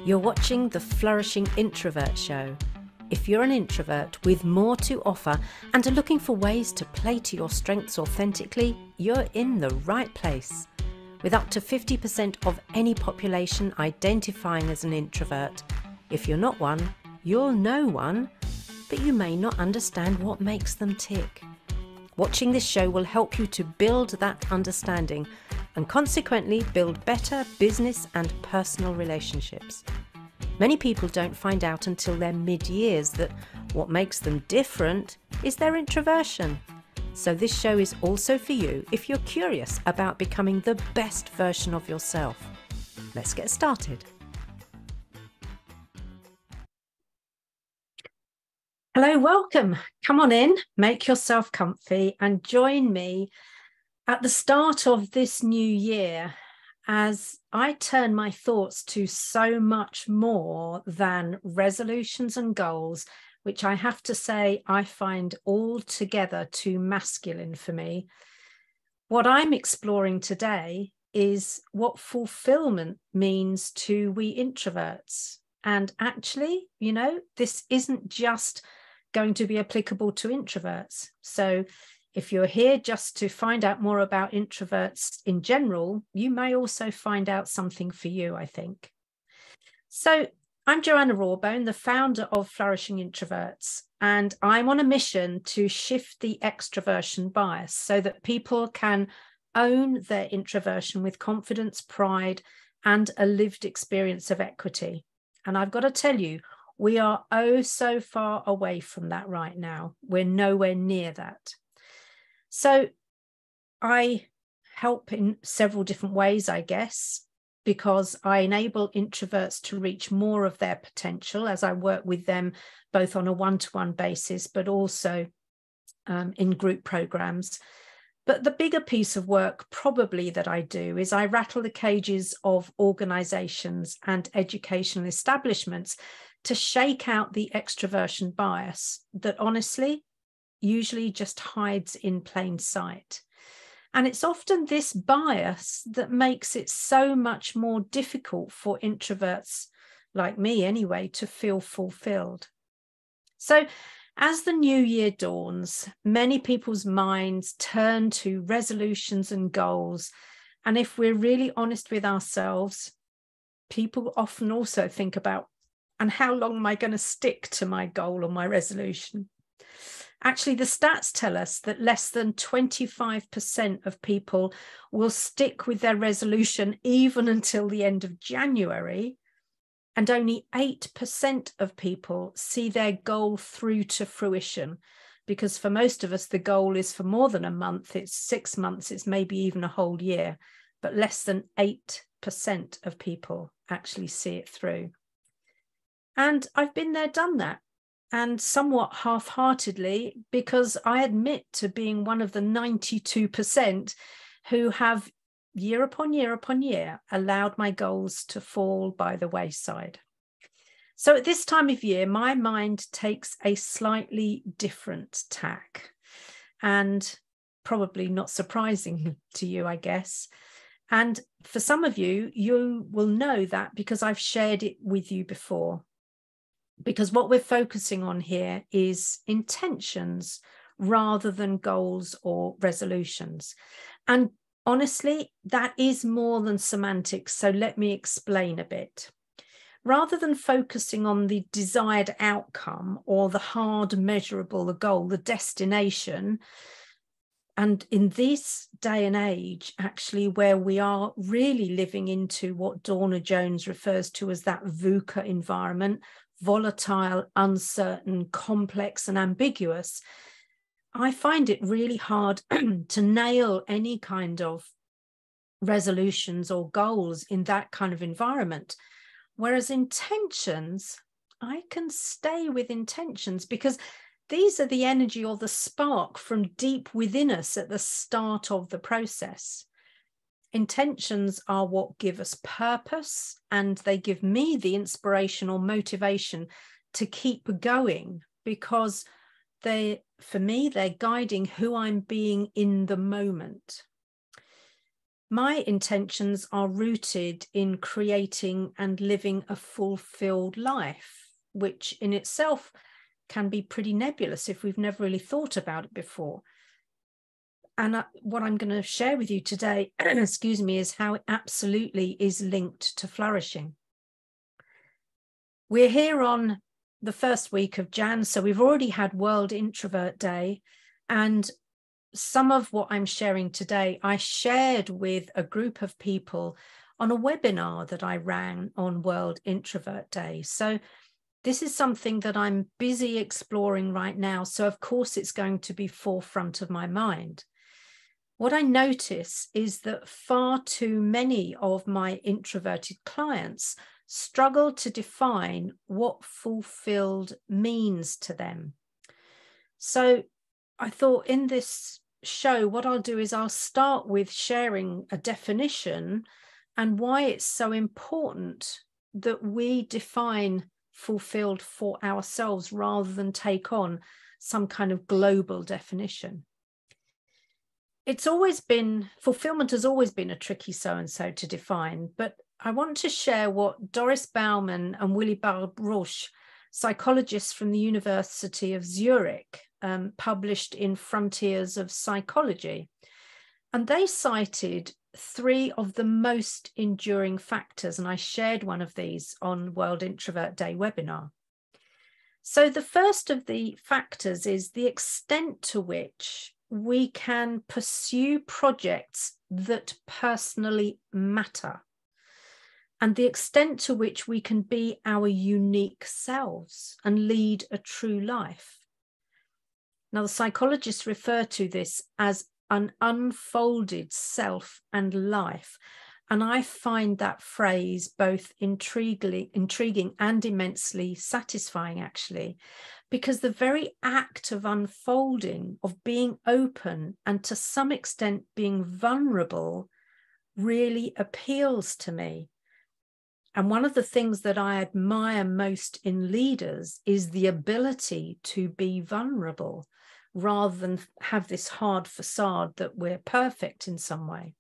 You're watching the Flourishing Introvert Show. If you're an introvert with more to offer and are looking for ways to play to your strengths authentically, you're in the right place. With up to 50% of any population identifying as an introvert, if you're not one, you'll know one, but you may not understand what makes them tick. Watching this show will help you to build that understanding and consequently build better business and personal relationships. Many people don't find out until their mid-years that what makes them different is their introversion. So this show is also for you if you're curious about becoming the best version of yourself. Let's get started. Hello, welcome. Come on in, make yourself comfy and join me at the start of this new year as I turn my thoughts to so much more than resolutions and goals, which I have to say I find altogether too masculine for me. What I'm exploring today is what fulfillment means to we introverts. And actually, this isn't just going to be applicable to introverts. So if you're here just to find out more about introverts in general, you may also find out something for you, I think. So I'm Joanna, the founder of Flourishing Introverts, and I'm on a mission to shift the extroversion bias so that people can own their introversion with confidence, pride, and a lived experience of equity. And I've got to tell you, we are oh so far away from that right now. We're nowhere near that. So I help in several different ways, I guess, because I enable introverts to reach more of their potential as I work with them both on a one-to-one basis, but also in group programs. But the bigger piece of work probably that I do is I rattle the cages of organizations and educational establishments to shake out the extroversion bias that honestly usually just hides in plain sight. And it's often this bias that makes it so much more difficult for introverts like me anyway to feel fulfilled. So as the new year dawns, many people's minds turn to resolutions and goals. And if we're really honest with ourselves, people often also think about, and how long am I going to stick to my goal or my resolution? Actually, the stats tell us that less than 25% of people will stick with their resolution even until the end of January, and only 8% of people see their goal through to fruition, because for most of us, the goal is for more than a month, it's 6 months, it's maybe even a whole year, but less than 8% of people actually see it through. And I've been there, done that. And somewhat half-heartedly, because I admit to being one of the 92% who have year upon year upon year allowed my goals to fall by the wayside. So at this time of year, my mind takes a slightly different tack, and probably not surprising to you, I guess. And for some of you, you will know that because I've shared it with you before. Because what we're focusing on here is intentions rather than goals or resolutions. And honestly, that is more than semantics. So let me explain a bit. Rather than focusing on the desired outcome or the hard measurable, the goal, the destination, and in this day and age, actually, where we are really living into what Dawna Jones refers to as that VUCA environment, volatile, uncertain, complex, and ambiguous, I find it really hard to nail any kind of resolutions or goals in that kind of environment. Whereas intentions, I can stay with intentions because these are the energy or the spark from deep within us at the start of the process. Intentions are what give us purpose, and they give me the inspiration or motivation to keep going because for me, they're guiding who I'm being in the moment. my intentions are rooted in creating and living a fulfilled life, which in itself can be pretty nebulous if we've never really thought about it before. And what I'm going to share with you today, excuse me, is how it absolutely is linked to flourishing. We're here on the first week of Jan, so we've already had World Introvert Day, and some of what I'm sharing today, I shared with a group of people on a webinar that I ran on World Introvert Day. So this is something that I'm busy exploring right now. So of course it's going to be forefront of my mind. What I notice is that far too many of my introverted clients struggle to define what fulfilled means to them. So I thought in this show, what I'll do is I'll start with sharing a definition and why it's so important that we define fulfilled for ourselves rather than take on some kind of global definition. It's always been, fulfillment has always been a tricky so-and-so to define, but I want to share what Doris Baumann and Willibald Rusch, psychologists from the University of Zurich, published in Frontiers of Psychology. And they cited 3 of the most enduring factors, and I shared one of these on World Introvert Day webinar. So the first of the factors is the extent to which we can pursue projects that personally matter, and the extent to which we can be our unique selves and lead a true life. Now, the psychologists refer to this as an unfolded self and life. And I find that phrase both intriguing and immensely satisfying, actually, because the very act of unfolding, of being open, and to some extent being vulnerable, really appeals to me. And one of the things that I admire most in leaders is the ability to be vulnerable rather than have this hard facade that we're perfect in some way.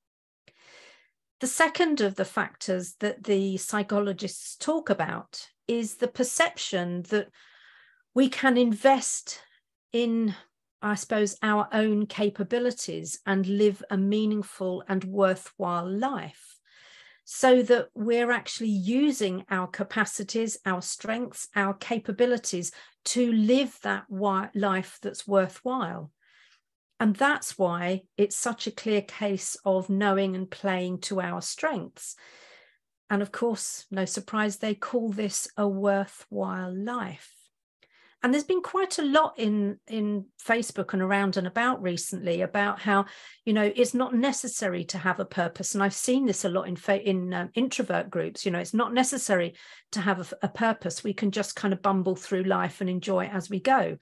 The second of the factors that the psychologists talk about is the perception that we can invest in, I suppose, our own capabilities and live a meaningful and worthwhile life, so that we're actually using our capacities, our strengths, our capabilities to live that life that's worthwhile. And that's why it's such a clear case of knowing and playing to our strengths. And of course, no surprise, they call this a worthwhile life. And there's been quite a lot in Facebook and around and about recently about how, you know, it's not necessary to have a purpose. And I've seen this a lot in introvert groups. You know, it's not necessary to have a purpose. We can just kind of bumble through life and enjoy it as we go.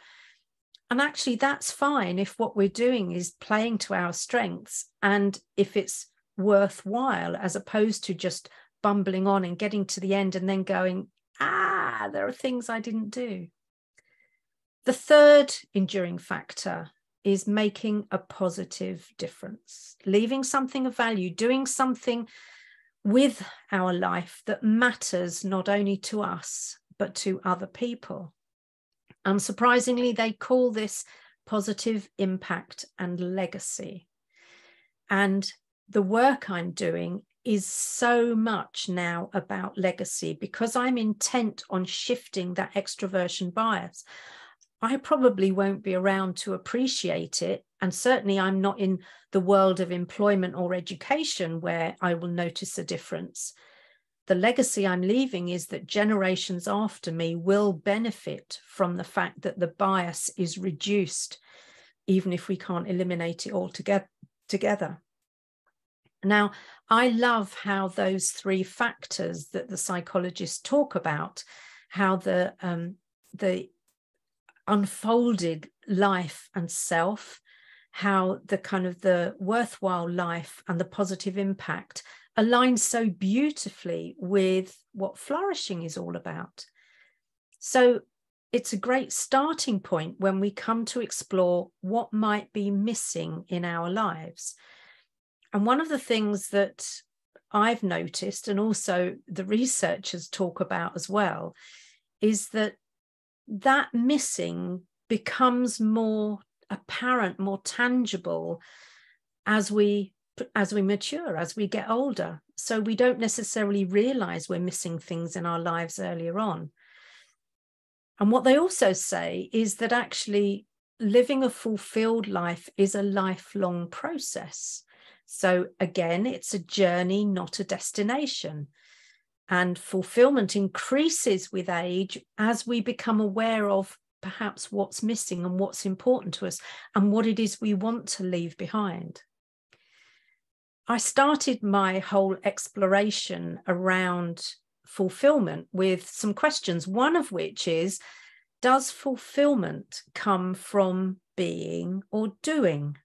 And actually, that's fine if what we're doing is playing to our strengths and if it's worthwhile, as opposed to just bumbling on and getting to the end and then going, there are things I didn't do. The third enduring factor is making a positive difference, leaving something of value, doing something with our life that matters not only to us, but to other people. Unsurprisingly, they call this positive impact and legacy. And the work I'm doing is so much now about legacy because I'm intent on shifting that extroversion bias. I probably won't be around to appreciate it. And certainly I'm not in the world of employment or education where I will notice a difference. The legacy I'm leaving is that generations after me will benefit from the fact that the bias is reduced, even if we can't eliminate it altogether. Now, I love how those 3 factors that the psychologists talk about, how the unfolded life and self, how the kind of the worthwhile life and the positive impact align so beautifully with what flourishing is all about. So it's a great starting point when we come to explore what might be missing in our lives. And one of the things that I've noticed, and also the researchers talk about as well, is that missing becomes more apparent, more tangible as we mature, as we get older. So we don't necessarily realize we're missing things in our lives earlier on. And what they also say is that actually living a fulfilled life is a lifelong process. So again, it's a journey, not a destination. And fulfillment increases with age as we become aware of perhaps what's missing and what's important to us and what it is we want to leave behind. I started my whole exploration around fulfillment with some questions, one of which is, does fulfillment come from being or doing?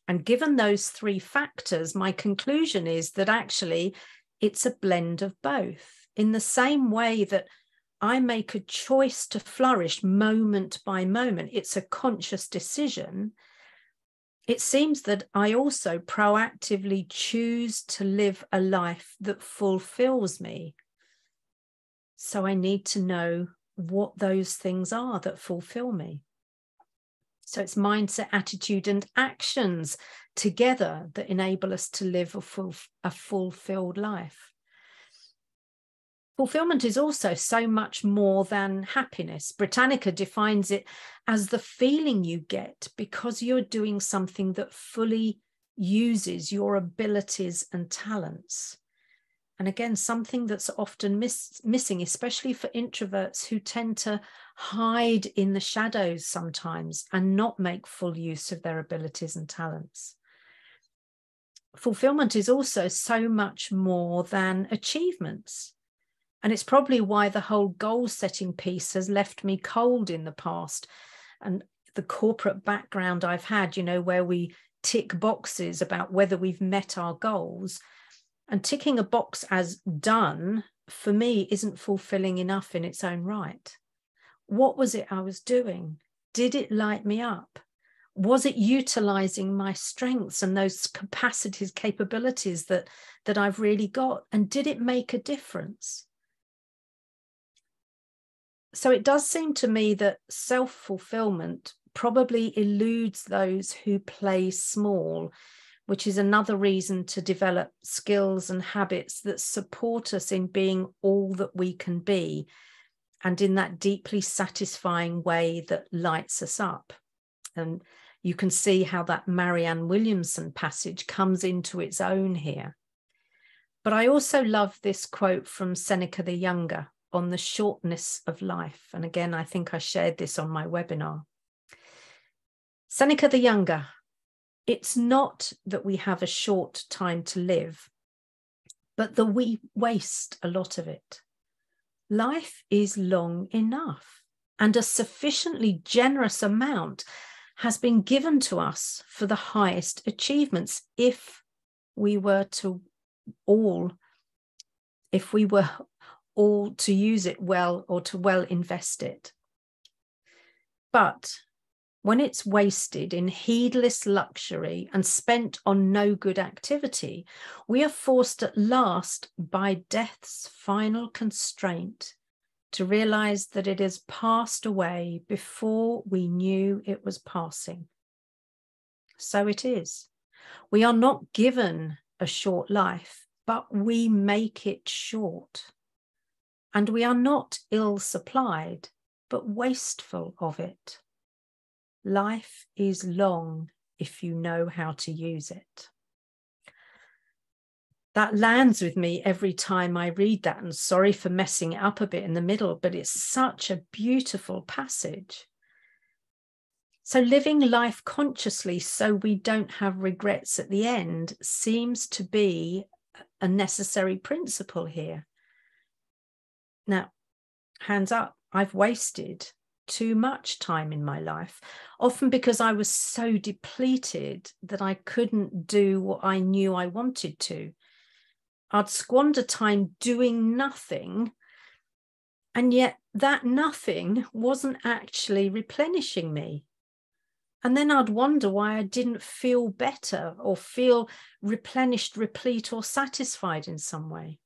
And given those three factors, my conclusion is that actually it's a blend of both. In the same way that I make a choice to flourish moment by moment, it's a conscious decision. It seems that I also proactively choose to live a life that fulfills me. So I need to know what those things are that fulfill me. So it's mindset, attitude, and actions together that enable us to live a fulfilled life. Fulfillment is also so much more than happiness. Britannica defines it as the feeling you get because you're doing something that fully uses your abilities and talents. And again, something that's often missing, especially for introverts who tend to hide in the shadows sometimes and not make full use of their abilities and talents. Fulfillment is also so much more than achievements. And it's probably why the whole goal setting piece has left me cold in the past. And the corporate background I've had, you know, where we tick boxes about whether we've met our goals. And ticking a box as done, for me, isn't fulfilling enough in its own right. What was it I was doing? Did it light me up? Was it utilizing my strengths and those capacities, capabilities that I've really got? And did it make a difference? So it does seem to me that self-fulfillment probably eludes those who play small, which is another reason to develop skills and habits that support us in being all that we can be and in that deeply satisfying way that lights us up. And you can see how that Marianne Williamson passage comes into its own here. But I also love this quote from Seneca the Younger on the shortness of life. And again, I think I shared this on my webinar. Seneca the Younger: it's not that we have a short time to live, but that we waste a lot of it. Life is long enough, and a sufficiently generous amount has been given to us for the highest achievements if we were all to use it well or to well invest it. But when it's wasted in heedless luxury and spent on no good activity, we are forced at last by death's final constraint to realize that it has passed away before we knew it was passing. So it is. We are not given a short life, but we make it short. And we are not ill-supplied, but wasteful of it. Life is long if you know how to use it. That lands with me every time I read that, and sorry for messing it up a bit in the middle, but it's such a beautiful passage. So living life consciously so we don't have regrets at the end seems to be a necessary principle here. Now, hands up, I've wasted too much time in my life, often because I was so depleted that I couldn't do what I knew I wanted to. I'd squander time doing nothing, and yet that nothing wasn't actually replenishing me. And then I'd wonder why I didn't feel better or feel replenished, replete, or satisfied in some way.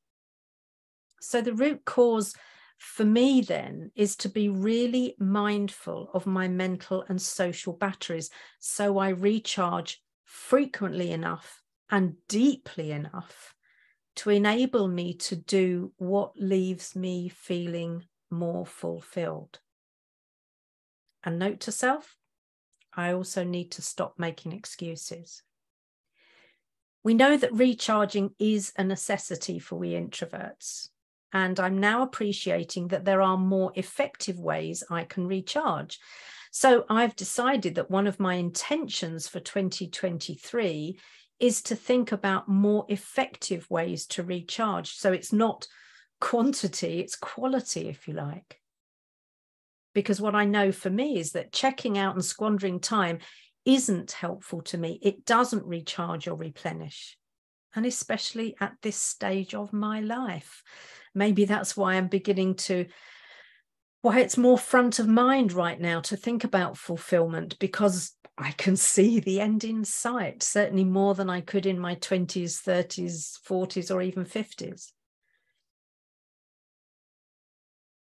So the root cause for me then is to be really mindful of my mental and social batteries, so I recharge frequently enough and deeply enough to enable me to do what leaves me feeling more fulfilled. And note to self, I also need to stop making excuses. We know that recharging is a necessity for we introverts, and I'm now appreciating that there are more effective ways I can recharge. So I've decided that one of my intentions for 2023 is to think about more effective ways to recharge. So it's not quantity, it's quality, if you like. Because what I know for me is that checking out and squandering time isn't helpful to me. It doesn't recharge or replenish. And especially at this stage of my life. Maybe that's why I'm beginning to, why it's more front of mind right now to think about fulfillment, because I can see the end in sight, certainly more than I could in my 20s, 30s, 40s, or even 50s.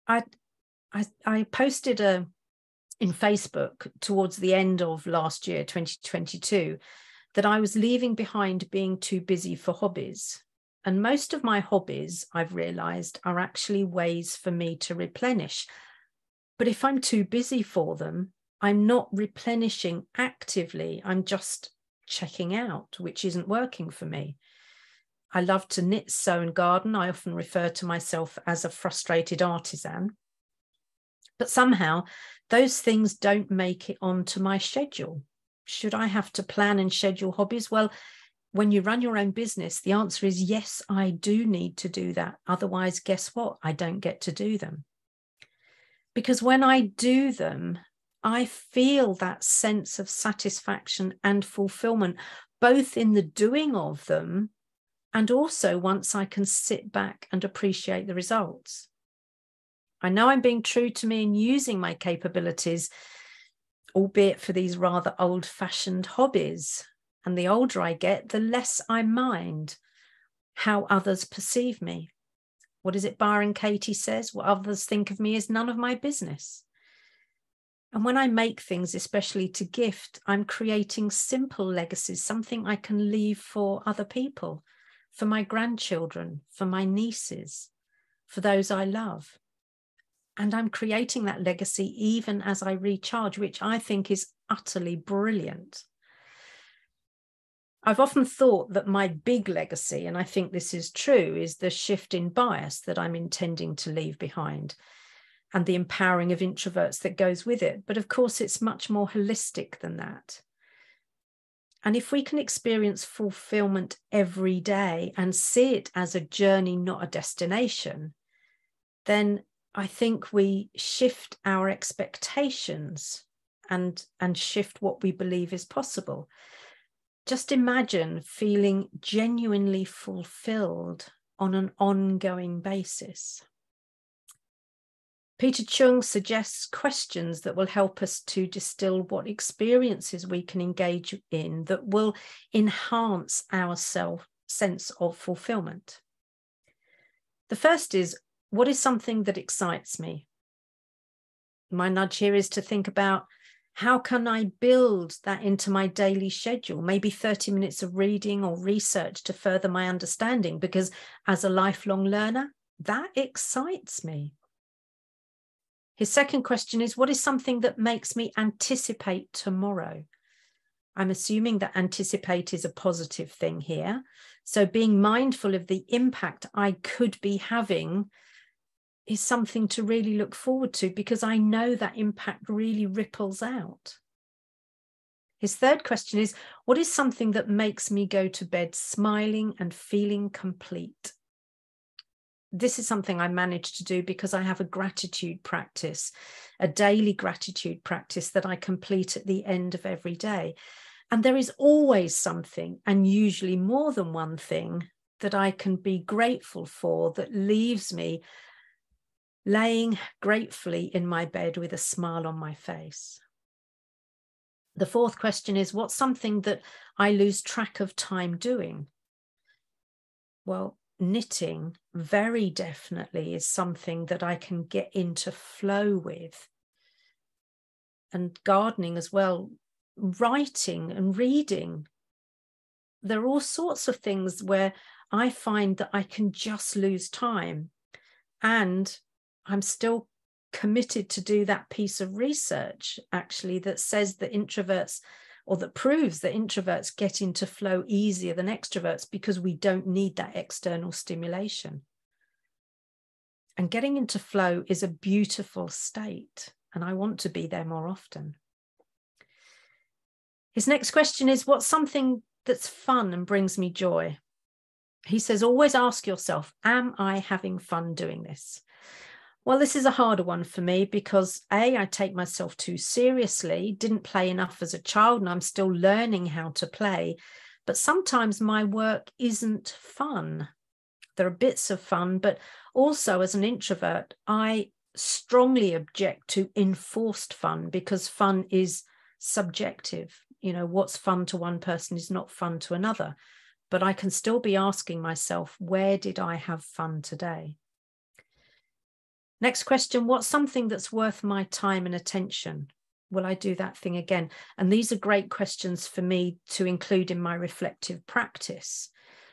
I posted in Facebook towards the end of last year, 2022, that I was leaving behind being too busy for hobbies. And most of my hobbies, I've realized, are actually ways for me to replenish. But if I'm too busy for them, I'm not replenishing actively. I'm just checking out, which isn't working for me. I love to knit, sew, and garden. I often refer to myself as a frustrated artisan. But somehow those things don't make it onto my schedule. Should I have to plan and schedule hobbies? Well, when you run your own business, the answer is yes, I do need to do that. Otherwise, guess what? I don't get to do them. Because when I do them, I feel that sense of satisfaction and fulfillment, both in the doing of them and also once I can sit back and appreciate the results. I know I'm being true to me and using my capabilities, albeit for these rather old-fashioned hobbies. And the older I get, the less I mind how others perceive me. What is it Byron Katie says? What others think of me is none of my business. And when I make things, especially to gift, I'm creating simple legacies, something I can leave for other people, for my grandchildren, for my nieces, for those I love. And I'm creating that legacy even as I recharge, which I think is utterly brilliant. I've often thought that my big legacy, and I think this is true, is the shift in bias that I'm intending to leave behind and the empowering of introverts that goes with it. But of course, it's much more holistic than that. And if we can experience fulfillment every day and see it as a journey, not a destination, then I think we shift our expectations and shift what we believe is possible. Just imagine feeling genuinely fulfilled on an ongoing basis. Peter Chung suggests questions that will help us to distill what experiences we can engage in that will enhance our sense of fulfillment. The first is, what is something that excites me? My nudge here is to think about, how can I build that into my daily schedule? Maybe 30 minutes of reading or research to further my understanding, because as a lifelong learner, that excites me. His second question is, what is something that makes me anticipate tomorrow? I'm assuming that anticipate is a positive thing here. So being mindful of the impact I could be having is something to really look forward to, because I know that impact really ripples out. His third question is, what is something that makes me go to bed smiling and feeling complete? This is something I managed to do because I have a gratitude practice, a daily gratitude practice that I complete at the end of every day. And there is always something, and usually more than one thing, that I can be grateful for that leaves me laying gratefully in my bed with a smile on my face. The fourth question is, what's something that I lose track of time doing? Well, knitting very definitely is something that I can get into flow with. And gardening as well, writing and reading. There are all sorts of things where I find that I can just lose time. And I'm still committed to do that piece of research, actually, that says that introverts, or that proves that introverts get into flow easier than extroverts because we don't need that external stimulation. And getting into flow is a beautiful state, and I want to be there more often. His next question is, what's something that's fun and brings me joy? He says, always ask yourself, am I having fun doing this? Well, this is a harder one for me because A, I take myself too seriously, didn't play enough as a child, and I'm still learning how to play. But sometimes my work isn't fun. There are bits of fun, but also as an introvert, I strongly object to enforced fun because fun is subjective. You know, what's fun to one person is not fun to another. But I can still be asking myself, where did I have fun today? Next question, what's something that's worth my time and attention? Will I do that thing again? And these are great questions for me to include in my reflective practice.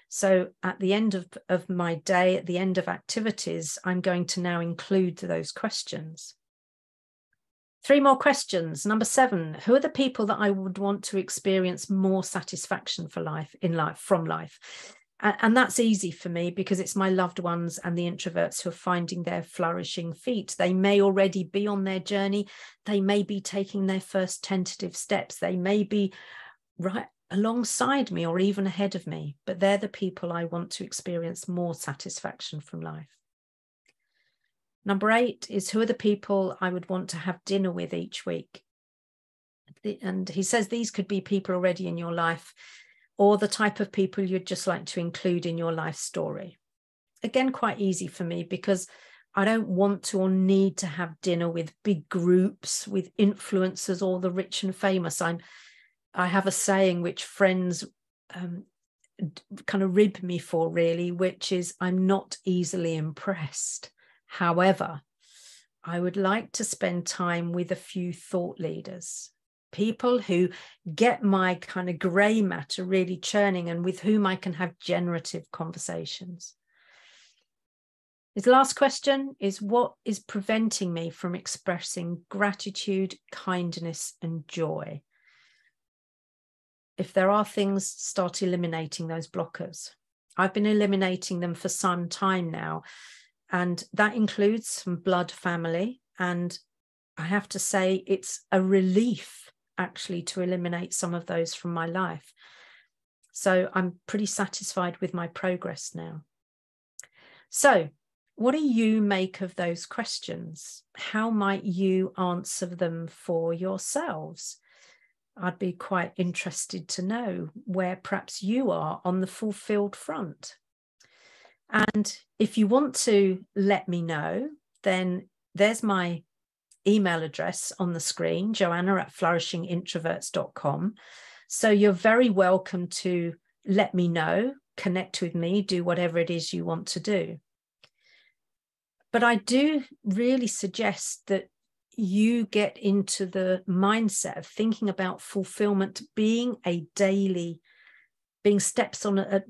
So at the end of my day, at the end of activities, I'm going to now include those questions. 3 more questions. Number 7, who are the people that I would want to experience more satisfaction from life? And that's easy for me because it's my loved ones and the introverts who are finding their flourishing feet. They may already be on their journey. They may be taking their first tentative steps. They may be right alongside me or even ahead of me, but they're the people I want to experience more satisfaction from life. Number 8 is, who are the people I would want to have dinner with each week? And he says these could be people already in your life, or the type of people you'd just like to include in your life story. Again, quite easy for me because I don't want to or need to have dinner with big groups, with influencers, or the rich and famous. I have a saying which friends kind of rib me for, really, which is, I'm not easily impressed. However, I would like to spend time with a few thought leaders, people who get my kind of grey matter really churning and with whom I can have generative conversations. His last question is, what is preventing me from expressing gratitude, kindness, and joy? If there are things, start eliminating those blockers. I've been eliminating them for some time now, and that includes some blood family. And I have to say, it's a relief actually to eliminate some of those from my life. So I'm pretty satisfied with my progress now. So what do you make of those questions? How might you answer them for yourselves? I'd be quite interested to know where perhaps you are on the fulfilled front. And if you want to let me know, then there's my email address on the screen, joanna@flourishingintroverts.com. So you're very welcome to let me know, connect with me, do whatever it is you want to do. But I do really suggest that you get into the mindset of thinking about fulfillment being daily steps on a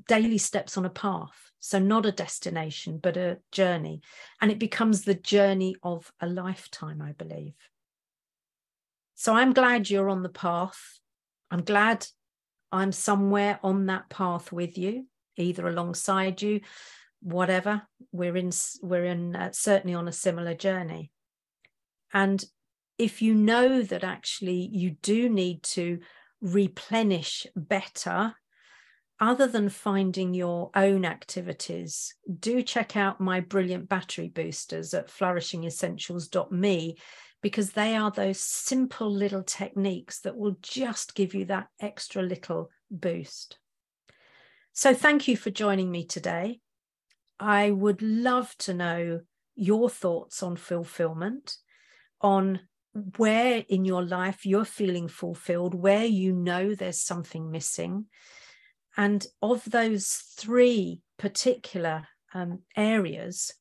path. So not a destination, but a journey. And it becomes the journey of a lifetime, I believe. So I'm glad you're on the path. I'm glad I'm somewhere on that path with you, either alongside you, whatever. We're certainly on a similar journey. And if you know that actually you do need to replenish better, other than finding your own activities, do check out my brilliant battery boosters at flourishingesentials.me, because they are those simple little techniques that will just give you that extra little boost. So thank you for joining me today. I would love to know your thoughts on fulfillment, on where in your life you're feeling fulfilled, where you know there's something missing. And of those three particular areas,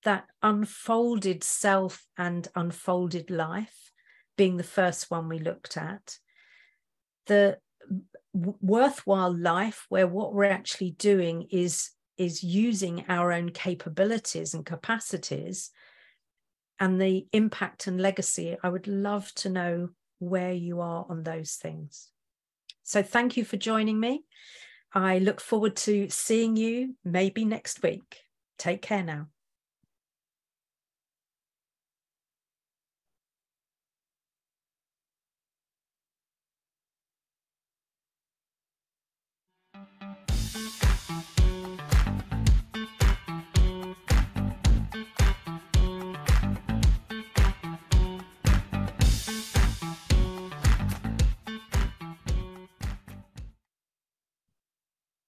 that unfolded self and unfolded life being the first one we looked at, the worthwhile life, where what we're actually doing is using our own capabilities and capacities, and the impact and legacy. I would love to know where you are on those things. So thank you for joining me. I look forward to seeing you maybe next week. Take care now.